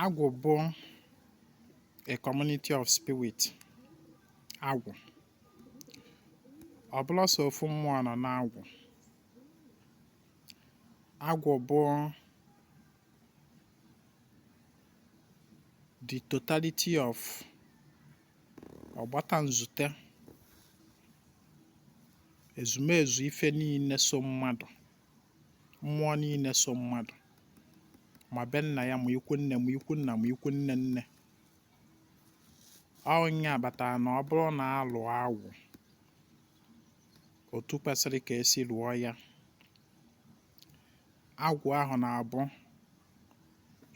Agwụ bụ a community of spirit. Agwụ. Ọ bụla so ofu mmụọ nọ n'agwụ. Agwụ bụ the totality of ọgbata nzute ezumezu ife niile so mmadụ, mmụọ niile so mmadụ, ma be nna ya ma ikwu nne ma ikwu nna ma ikwu nne nne. Onye abatara na ọ bụrụ na alụọ agwụ otu kwesịrị ka esi lụọ ya. Agwụ ahụ na-abụ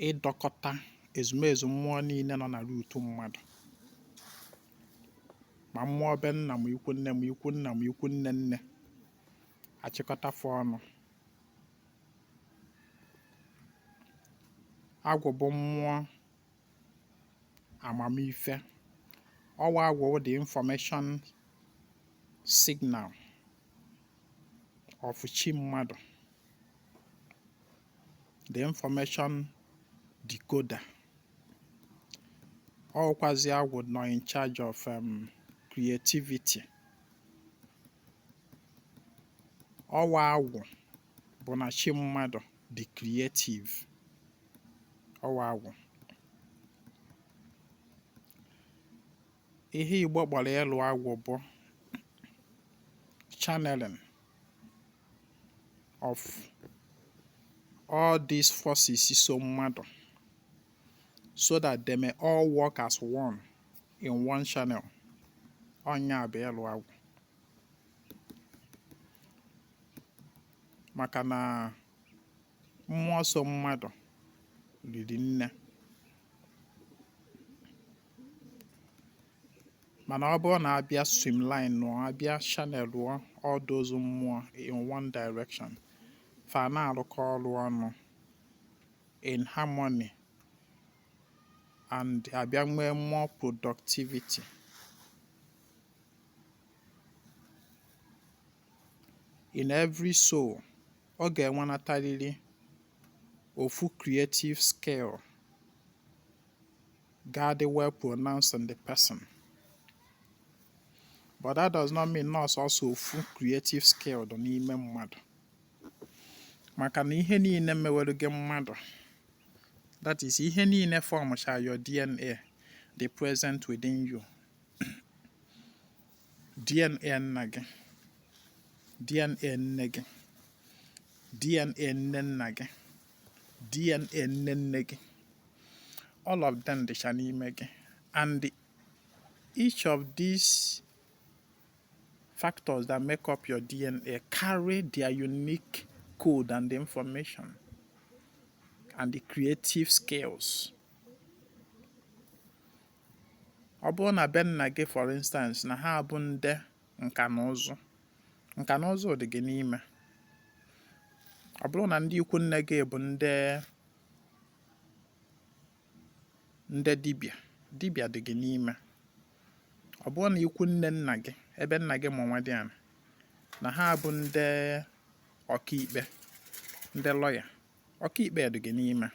ịdọkọta ezumezu mmụọ niile nọ na ruutu mmadụ, ma mmụọ be nna ma ikwu nne ma ikwu nna ma ikwu nne nne achịkọtafe ọnụ. Agwụ bụ mmụọ amamife. Ọwa agwụ the information signal of chi mmadụ, the information decoder. Ọkwazi agwụ nọ in charge of creativity. Ọwa agwụ bụ na chi mmadụ dị creative. Ọwa agwụ. Ihe Igbo kpọrọ ịlụ agwụ bụ channeling of all these forces so mmadụ, so that they may all work as one in one channel. Ọnya bụ ịlụ agwụ. Maka na mmụọ so mmadụ riri nne. Mana ọ bụrụ na abịa streamline nụọ, abịa channel lụọ all those mmụọ in one direction, fa na-arụkọ ọrụ ọnụ in harmony and abịa nwee more productivity. In every soul, ọ ga-enwenatarịrị ofu creative skill ga-adị well pronounced in the person. But that does not mean na also ofu creative skill dị n'ime mmadụ. Maka na ihe niile mewere gị mmadụ, that is ihe niile formcha your DNA, the present within you. DNA nna gị, DNA nne gị, DNA nne nna gị, DNA nne nne gị, all of them dịcha n'ime gị. And each of these factors that make up your DNA carry their unique code and the information and the creative skills. Ọ bụrụ na be nna gị, for instance, na ha bụ ndị nka na ụzụ, nka na ụzụ dị gị n'ime. Ọ bụrụ na ndị ikwu nne gị bụ ndị dibịa, dibịa dị gị n'ime. Ọ bụrụ na ikwu nne nna gị, ebe nna gị ma nwa dị ana, na ha bụ ndị ọkaikpe, ndị lọya, ọkaikpe dị gị n'ime.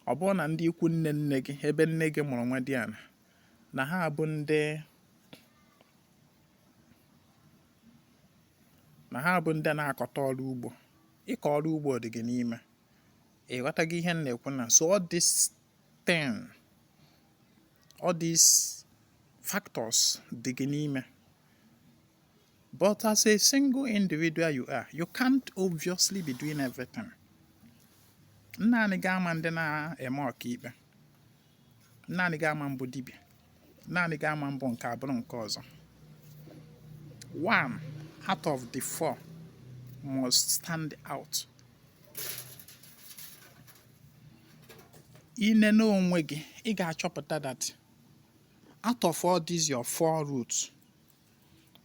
Ọ bụrụ na ndị ikwu nne nne gị, ebe nne gị mụrụ nwa dị ana, na ha bụ ndị na-akọta ọrụ ugbo, ịkọ ọrụ ugbo dị gị n'ime. Ịghọtago ihe m na-ekwu na? So all these factors dị gị n'ime. But as a single individual you can't obviously be doing everything. Naanị gị ama ndị na-eme ọkaikpe, naanị gị ama mbụ dibịa, naanị gị ama mbụ nke abụrụ nke ọzọ. One out of the four must stand out. Inene onwe gị, ị ga-achọpụta that out of all these your four roots,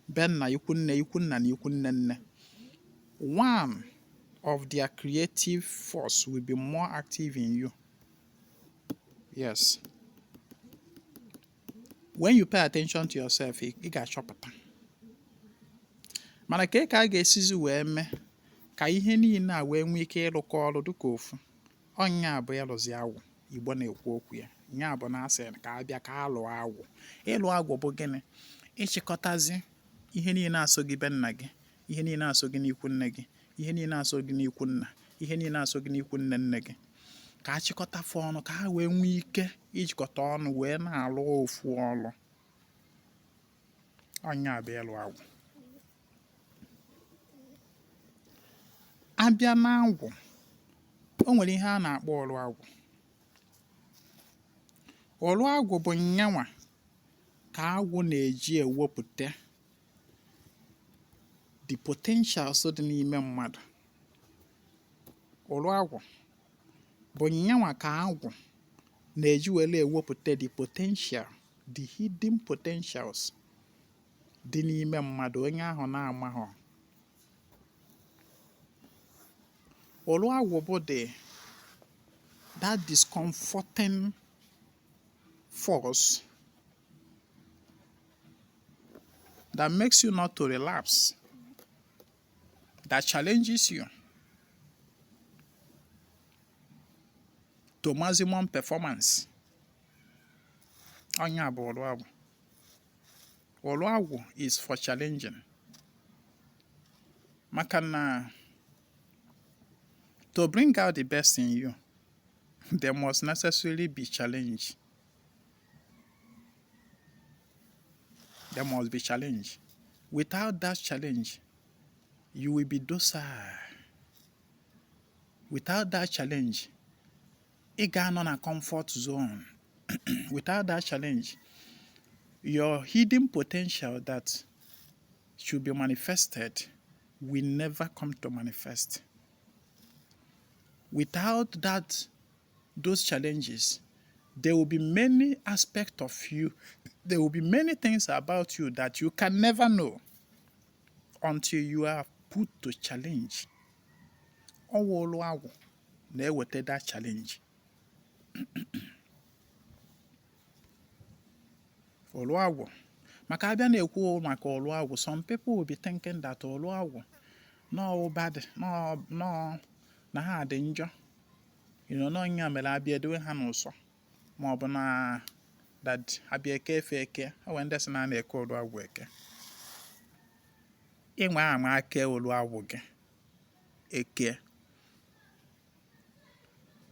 be nna, ikwu nne, ikwu nna na ikwu nne nne, one of their creative force will be more active in you. Yes. When you pay attention to yourself, ị ga-achọpụta. Mana ka a ga-esizi wee mee ka ihe niile a wee nwee ike ịrụkọ ọrụ dịka ofu. Ọnya bụ ịlụzi agwụ. Igbo na-ekwu okwu ya nya bụ na asị ka abịa ka alụ agwụ. Ịlụ agwụ bụ gịnị? Ịchịkọtazi ihe niile aso gị be nna gị, ihe niile aso gị n'ikwu nne gị, ihe niile aso gị n'ikwu nna, ihe niile aso gị n'ikwu nne nne gị, ka a chịkọtafe ọnụ ka ha wee nwee ike ijikọta ọnụ wee na-alụ ofu ọlụ. Ọnya bụ ịlụ agwụ. Abịa na agwụ, o nwere ihe a na-akpọ ọlụ agwụ. Ọlụ agwụ bụ nyanwa ka agwụ na-eji ewepụta the potentials dị n'ime mmadụ. Ọlụ agwụ bụ nyanwa ka agwụ na-eji were ewepụta the potential, the hidden potentials dị n'ime mmadụ onye ahụ na-amaghọ. Ọlụ agwụ bụ that discomforting force that makes you not to relapse, that challenges you to maximum performance. Onya bụ ọlụ agwụ. Ọlụ agwụ is for challenging. Maka na to bring out the best in you, there must necessarily be challenge. There must be challenge. Without that challenge, you will be docile. Without that challenge, ị ga-anọ na comfort zone. Without that challenge, your hidden potential that should be manifested will never come to manifest. Without those challenges, there will be many aspects of you, there will be many things about you that you can never know until you are put to challenge. Ọlụ agwụ na-eweta that challenge. Ọlụ agwụ, maka abịa na-ekwu maka ọlụ agwụ, some people will be thinking that ọlụ agwụ no bad, no na ha dị njọ, n'ọnya mere abịa edowe ha n'ụsọ, ma ọ bụ na that abịa eke efe eke, o nwere ndị sị na a na-eke ọlụ agwụ eke. Ịnwe ama ake ọlụ agwụ gị eke,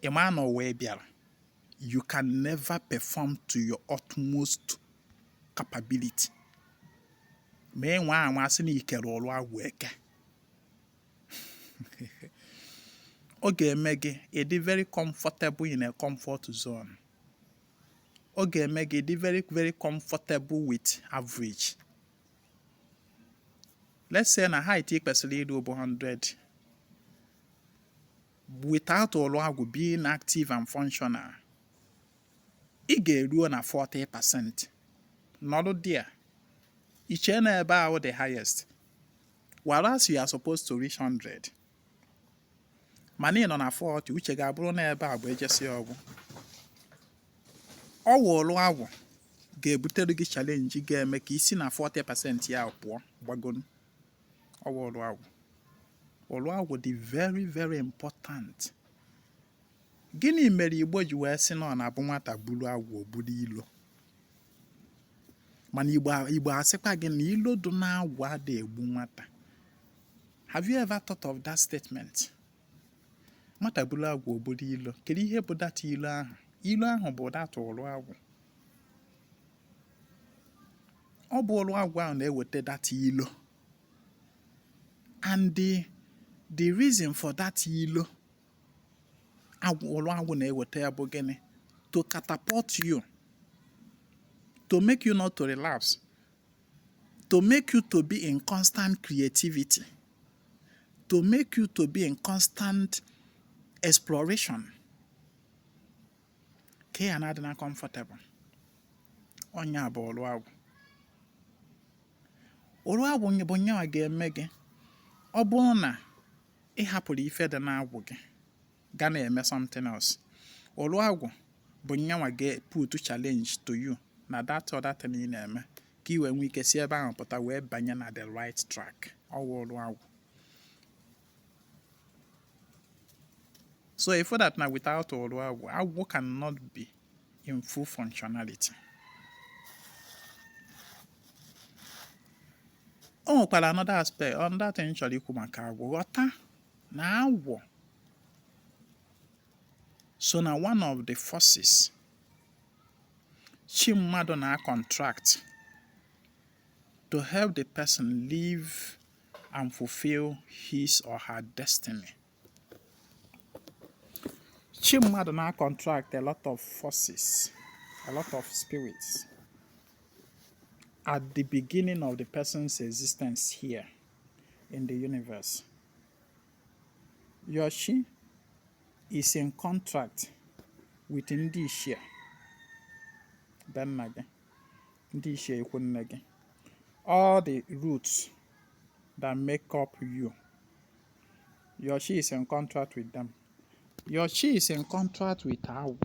ịma na wee bịara, you can never perform to your utmost capability. Ma ịnwe ama sị na ikere ọlụ agwụ eke, ọ ga-eme gị ịdị very comfortable in a comfort zone. Ọ ga-eme gị ịdị very very comfortable with average. Let's say na height ị kwesịrị ịdị bụ 100. Without ọlụ agwụ being active and functional, ị ga-eruo na 40%. Nọdụ there, iche na ebe ahụ the highest, whereas you are supposed to reach 100. Mana ị nọ na 40, uche ga-abụrụ na ebe a bụ ejesi ọgwụ. Ọlụ agwụ ga-ebutere gị challenge ga-eme ka isi na 40% ya pụọ gbagonu. Ọlụ agwụ. Ọlụ agwụ dị very very important. Gịnị mere Igbo ji wee sị na ọ na-abụ nwata buru agwụ o buru ilo? Mana Igbo asịkwa gị na ilo dị na agwụ adịghị egbu nwata. Have you ever thought of that statement? Nwata buru agwụ o buru ilo. Kedu ihe bụ data ilo ahụ? Ilo ahụ bụ data ọlụ agwụ. Ọ bụ ọlụ agwụ ahụ na-eweta data ilo. And the reason for that ilo ọlụ agwụ na-eweta ya bụ gịnị? To catapult you, to make you not to relapse, to make you to be in constant creativity, to make you to be in constant exploration. Ka ya na-adị na comfortable. Ọnya bụ ọlụ agwụ. Ọlụ agwụ bụ nyanwa ga-eme gị, ọ bụrụ na ị hapụrụ ife dị na-agwụ gị ga na-eme something else. Ọlụ agwụ bụ nyanwa ga-put challenge to you na that other thing ị na-eme ka ị wee nwee ike si ebe ahụ pụta wee banye na the right track. Ọlụ agwụ. So if that now without Oluagwu, Agwụ cannot be in full functionality. O nwekwara another aspect, another thing m chọrọ ikwu maka Agwụ. Ghọta na Agwụ so na one of the forces chi mmadụ na-contract to help the person live and fulfill his or her destiny. Chi mmadụ na-contract a lot of forces, a lot of spirits at the beginning of the person's existence here in the universe. Your chi is in contract with ndị Ishia, be nna gị, ndị Ishia ikwu nne gị. All the roots that make up you. Your chi is in contract with them. Your chi is in contract with Agwụ.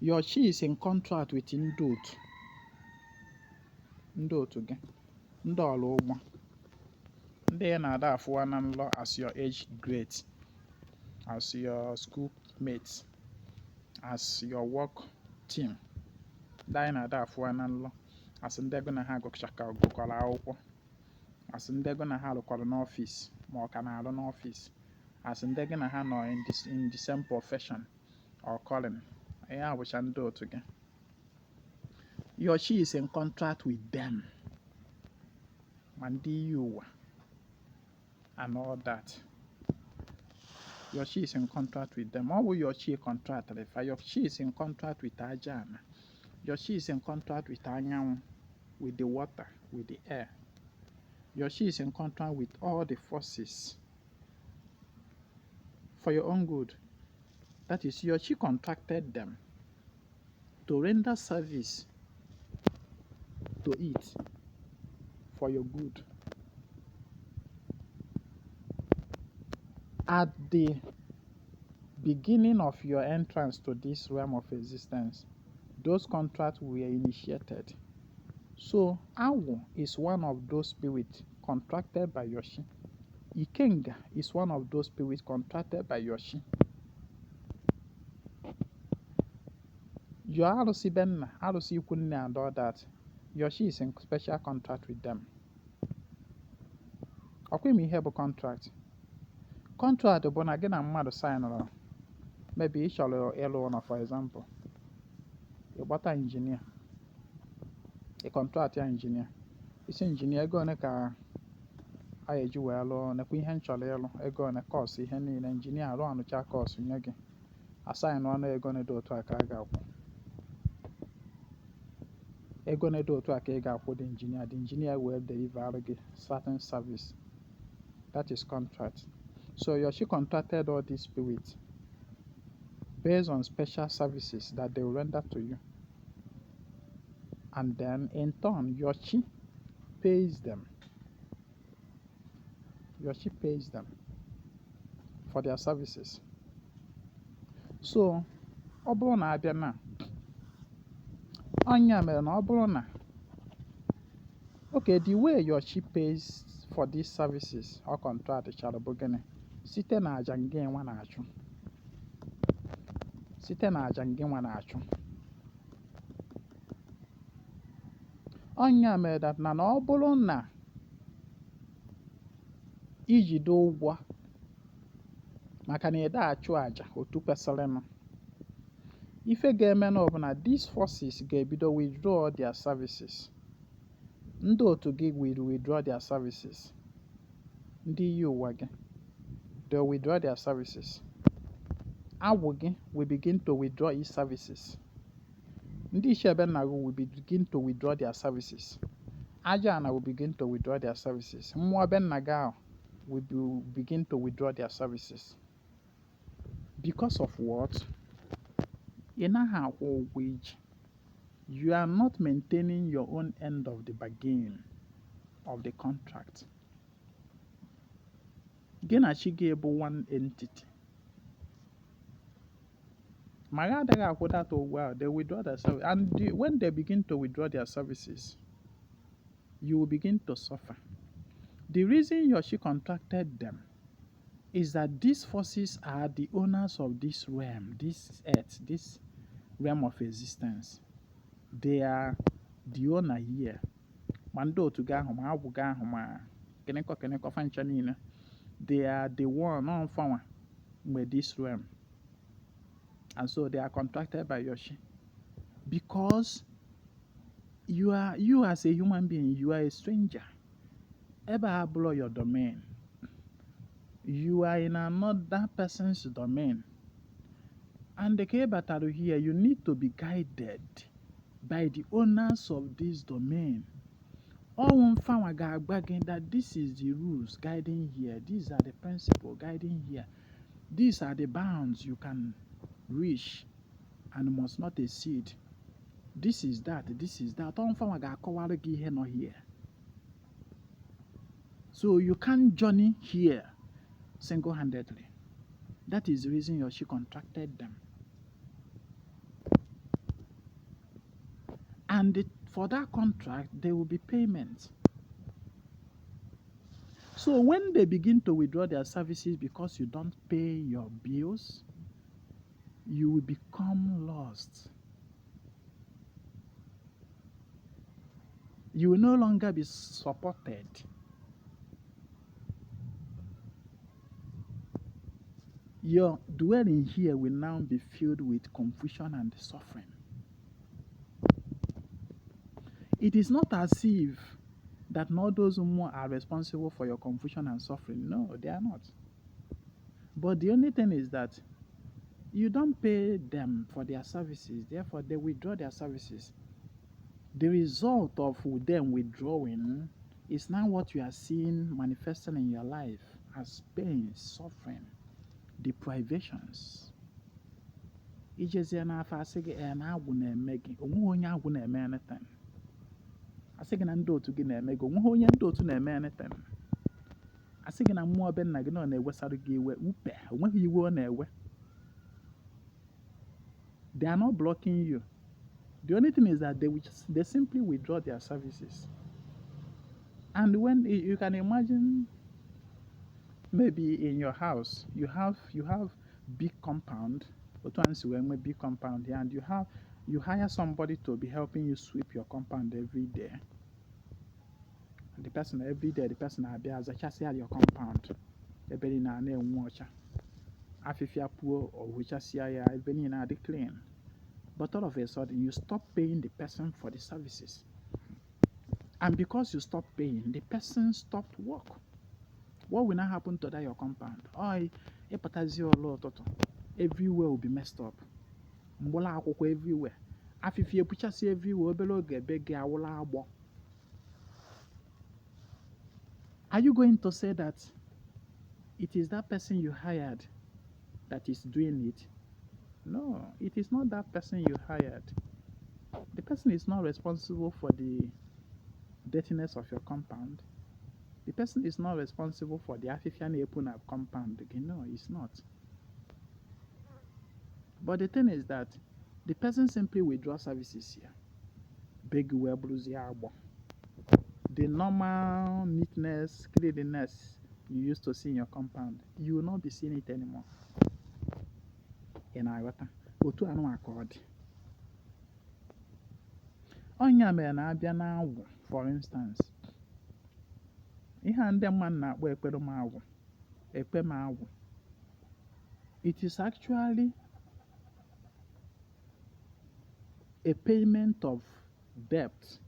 Your chi is in contract with ndị otu. Ndị otu gị, ndị ọrụ ụgbọ, ndị ị na-ada afụwa na nlọ as your age grade, as your school mates, as your work team. Ndị anyị na-ada afụwa na nlọ as ndị ego na ha gụkọrọ akwụkwọ, as ndị ego na ha rụkọrọ n'ọfịs ma ọ ka na-arụ n'ọfịs, as ndị ego na ha nọ in the same profession or calling. Ihe a bụcha ndị otu gị. Your chi is in contract with them. Ma ndị iyi ụwa and all that. Your chi is in contract with them. All your chi contract, your chi is in contract with Ajana. Your chi is in contract with Anyanwụ, with the water, with the air. Your chi is in contract with all the forces for your own good. That is, your chi contracted them to render service to it for your good. At the beginning of your entrance to this realm of existence, those contracts were initiated. So, Agwụ is one of those spirits contracted by your chi. Ikenga is one of those spirits contracted by your chi. Your Arusi Benna, Arusi Ikunne and all that, your chi is in special contract with them. Okwemi ihe bụ contract. Contract bụ na gị na mmadụ sign, maybe ị chọrọ ịlụ ụlọ, for example. Ị gbata injinia, ị contract ya injinia. Isi injinia ego one ka a eji wee lụọ, nekwa ihe m chọrọ ịlụ, ego one cost ihe niile, injinia arụ anụcha cost nye gị. Assign ọnụ ego dị otu a ka a ga-akwụ. Ego dị otu a ka ị ga-akwụ the engineer will deliver gị certain service. That is contract. So your chi contracted all these spirits based on special services that they will render to you. And then in turn, your chi pays them. Your chi pays them for their services. So, ọ bụrụ na abịa na Anya mere na ọ bụrụ na okay, the way your chi pays for these services or contract chara bụ gịnị? Site na aja nke nwa na-achụ. Site na aja nke nwa na-achụ. Anya mere that na ọ bụrụ na ijide ụgwọ maka na ị da achụ aja otu kwesịrịnụ. Ife ga-eme na ọ bụ na these forces ga-ebido withdraw their services. Ndị otu gị will withdraw their services. Ndị iyi ụwa gị, they will withdraw their services. Agwụ gị will begin to withdraw its services. Ndị Ishia be nna gị will begin to withdraw their services. Ajana will begin to withdraw their services. Mmụọ be nna gị ahụ will begin to withdraw their services. Because of what? Ị naghị akwụ ụgwọ iji. You are not maintaining your own end of the bargain of the contract. Gị na chi gị bụ one entity. Ma ha adịghị akwụ that ụgwọ ahụ, they withdraw their services. And when they begin to withdraw their services, you will begin to suffer. The reason your chi contracted them is that these forces are the owners of this realm, this earth, this realm of existence. They are the owner here. Mando to Gahoma, Abugahoma, Keneko Fanchanina. They are the one on farmer with this realm. And so they are contracted by Yoshi. Because you as a human being, you are a stranger. Ever blow your domain. You are in another person's domain. And the Kebataro here, you need to be guided by the owners of this domain. All one found that this is the rules guiding here, these are the principles guiding here, these are the bounds you can reach and must not exceed. This is that. All found here not here. So you can't journey here single-handedly. That is the reason Yoshi contracted them. And for that contract, there will be payment. So when they begin to withdraw their services because you don't pay your bills, you will become lost. You will no longer be supported. Your dwelling here will now be filled with confusion and suffering. It is not as if that not those who are responsible for your confusion and suffering. No, they are not. But the only thing is that you don't pay them for their services, therefore they withdraw their services. The result of them withdrawing is now what you are seeing manifesting in your life as pain, suffering, deprivations. Anything. Asị na ndị otu gị na-eme gị onweghị onye ndị otu na-eme anything. Asị gị na mmụọ be nna gị nọ na-ewesara gị iwe upe onweghị iwe ọ na-ewe. They are not blocking you. The only thing is that they simply withdraw their services. And when you can imagine, maybe in your house you have big compound, big compound here, and you hire somebody to be helping you sweep your compound every day. And the person every day, the person has a chassis at your compound. Everybody na watch. Afifia poor or which everybody na the clean. But all of a sudden you stop paying the person for the services. And because you stop paying, the person stopped work. What will now happen to that your compound? Everywhere will be messed up. Everywhere. Afifia puchasi everywhere. Are you going to say that it is that person you hired that is doing it? No, it is not that person you hired. The person is not responsible for the dirtiness of your compound. The person is not responsible for the Afifian Epuna compound. No, it's not. But the thing is that the person simply withdraws services here. Big the normal neatness, cleanliness you used to see in your compound, you will not be seeing it anymore. In our otu anu accord. Onya mere na abia na Agwụ, for instance. Ihe ndị mmadụ na-akpọ ekpere m agwụ. It is actually a payment of debt,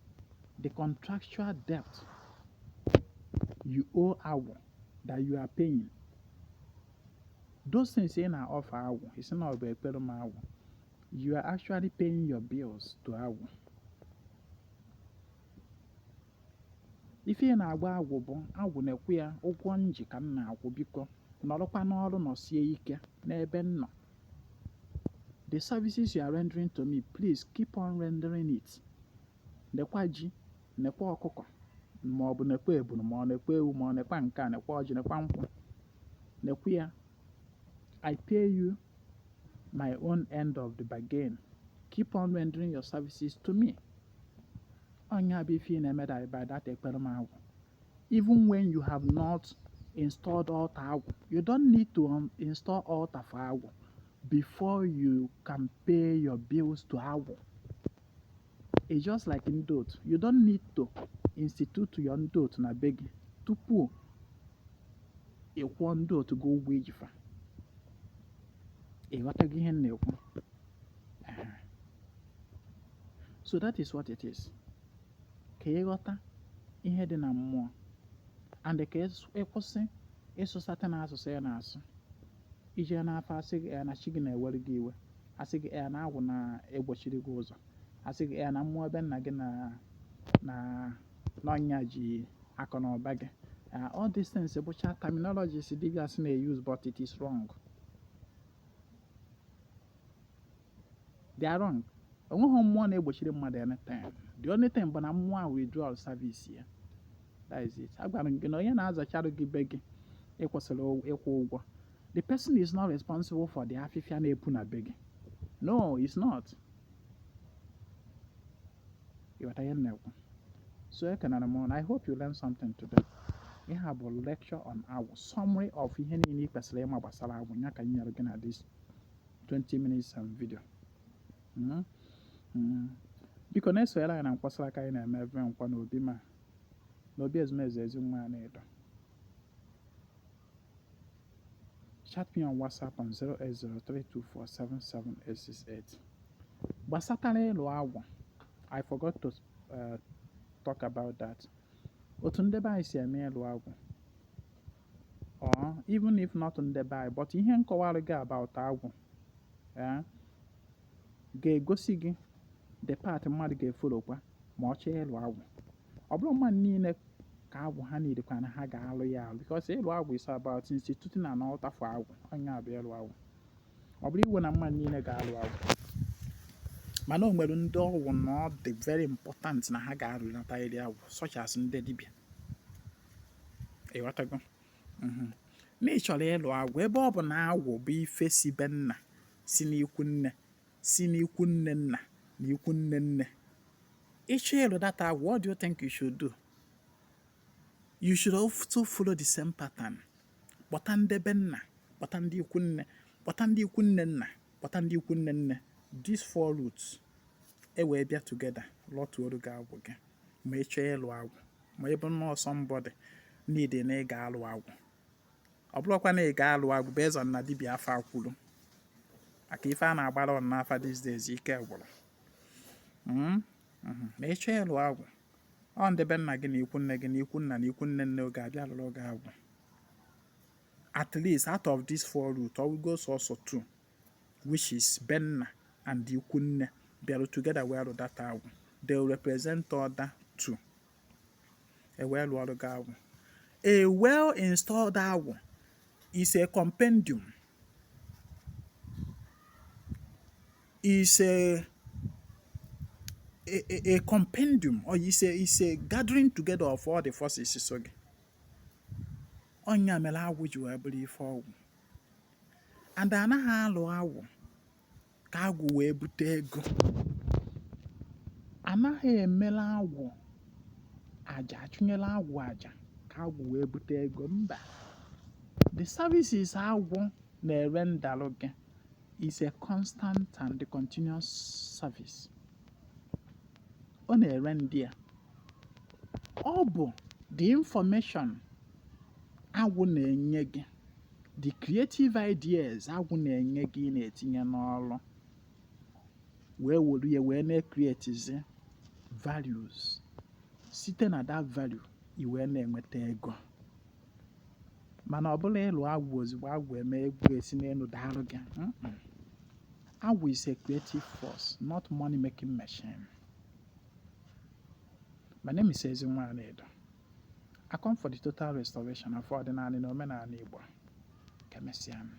the contractual debt you owe Agwụ that you are paying. Those things in our offer Agwụ, it's not about ekpere m agwụ. You are actually paying your bills to Agwụ. Ife ị na-agba Agwụ bụ Agwụ na-ekwe ya ụgwọ nji ka m na-akwụ biko nọrọkwa n'ọrụ nọsie ike n'ebe m nọ. The services you are rendering to me, please keep on rendering it. Nekwa ji, nekwa ọkụkọ, ma ọ bụ nekwa ebunu, ma ọ nekwa ewu, ma ọ nekwa nke a, nekwa ọjị, nekwa nkwụ. Nekwa ya, I pay you my own end of the bargain. Keep on rendering your services to me. Onya be feeling by that ekpere m agwụ. Even when you have not installed altar Agwụ. You don't need to install altar for Agwụ before you can pay your bills to Agwụ. It's just like in ndot. You don't need to institute your ndot na be gị tupu ịkwụọ ndot go ụgwọ ejifa. Ịghọtago ihe m na-ekwu? So that is what it is. Ka ịghọta ihe dị na mmụọ and ka ịkwụsị ịsụsata na asụsụ ya na-asụ. Ije n'afọ asị gị na chi gị na-ewere gị iwe, asị gị na Agwụ na-egbochiri gị ụzọ, asị gị na mmụọ ebe nna gị na n'ọnya ji akọ na ụba gị. All these things bụcha terminologies dibịa sị na-use, but it is wrong. They are wrong. Onweghị mmụọ na-egbochiri mmadụ anything. The only thing bụ na mmụọ ahụ withdrawal service ya. That is it. Agwara m gị na onye na-azacharụ gị be gị ịkwụsịrị ịkwụ ụgwọ. The person is not responsible for the afịfịa na-epu na be gị. No, it's not. Ịghọta ihe m na-ekwu? So ekenara m. I hope you learned something today. Ihe a bụ lecture on Agwụ. Summary of ihe niile ị kwesịrị ịma gbasara Agwụ. Ya ka m nyere gị na this 20 minutes video. Biko na-esonyere anyị na nkwasara aka anyị na-eme ebe nkwa n'obi ezumezu ezi nwa na-edo. Chat me on WhatsApp on 08032477868. Gbasatara ịlụ Agwụ, I forgot to talk about that. Otu ndebe anyị si eme ịlụ Agwụ, or even if not ndebe anyị, but ihe nkọwara gị about Agwụ ga-egosi gị the part mmadụ ga-efolokwa ma ọ chọọ ịlụ Agwụ. Ọ bụrụ mmadụ niile ka Agwụ ha niile na ha ga-alụ ya alụ, because ịlụ Agwụ is about instituting an altar for Agwụ. Onye abịa ịlụ Agwụ. Ọ bụrụ iwe na mmadụ niile ga-alụ Agwụ, mana o nwere ndị ọgwụ na ọ dị very important na ha ga-alụnata iri Agwụ, such as ndị dibịa. Ịghọtago? Na ị chọrọ ịlụ Agwụ ebe ọ bụ na Agwụ bụ ife si be nna, si n'ikwu nne, si n'ikwu nne nna na ikwu nne nne. Ịchọ ịlụ that Agwụ, what do you think you should do? You should also follow the same pattern. Kpọta ndị be nna, kpọta ndị ikwu nne, kpọta ndị ikwu nne nna, kpọta ndị ikwu nne nne. These 4 roots wee bịa together lọtuoro gị Agwụ gị. Ma ị chọọ ịlụ Agwụ, ma ị bụ nnọọ somebody need na ị ga-alụ Agwụ. Ọ bụrụkwa na ị ga-alụ Agwụ bụ eze na dibịa afa akwụrụ. Aka ife a na-agbara ọnụ n'afa these days ike gwụrụ. Ma ị chọọ ịlụ Agwụ, ọ ndị be nna gị na ikwu nne gị na ikwu nna na ikwu nne nne oge abịa lụrụ gị Agwụ. At least out of these 4 roots, or we go also 2, which is be nna and ikwu nne, bịarụ together wee lụ that Agwụ. They will represent other 2. Wee lụọ gị Agwụ. A well-installed Agwụ is a compendium. Is a compendium, or is a gathering together of all the forces. So onya mere Agwụ ji wee bụrụ ife ọgwụ. And anaghị alụ Agwụ ka Agwụ wee bute ego. Anaghị emere Agwụ aja, achụnyere Agwụ aja ka Agwụ wee bute ego. Mba. The services Agwụ na-ere ndalụ gị is a constant and continuous service. Ọ na-ere ndị a. Ọ bụ the information Agwụ na-enye gị, the creative ideas Agwụ na-enye gị na-etinye n'ọrụ, wee were ya wee na-create values. Site na that value, i wee na-enweta ego. Mana ọ bụla ịlụ Agwụ ozugbo Agwụ eme egwu esi n'elu daalụ gị. Agwụ is a creative force, not money-making machine. My name is Ezinwa Anedo. I come for the total restoration of ordinary and omenala Igbo. Kemesiam.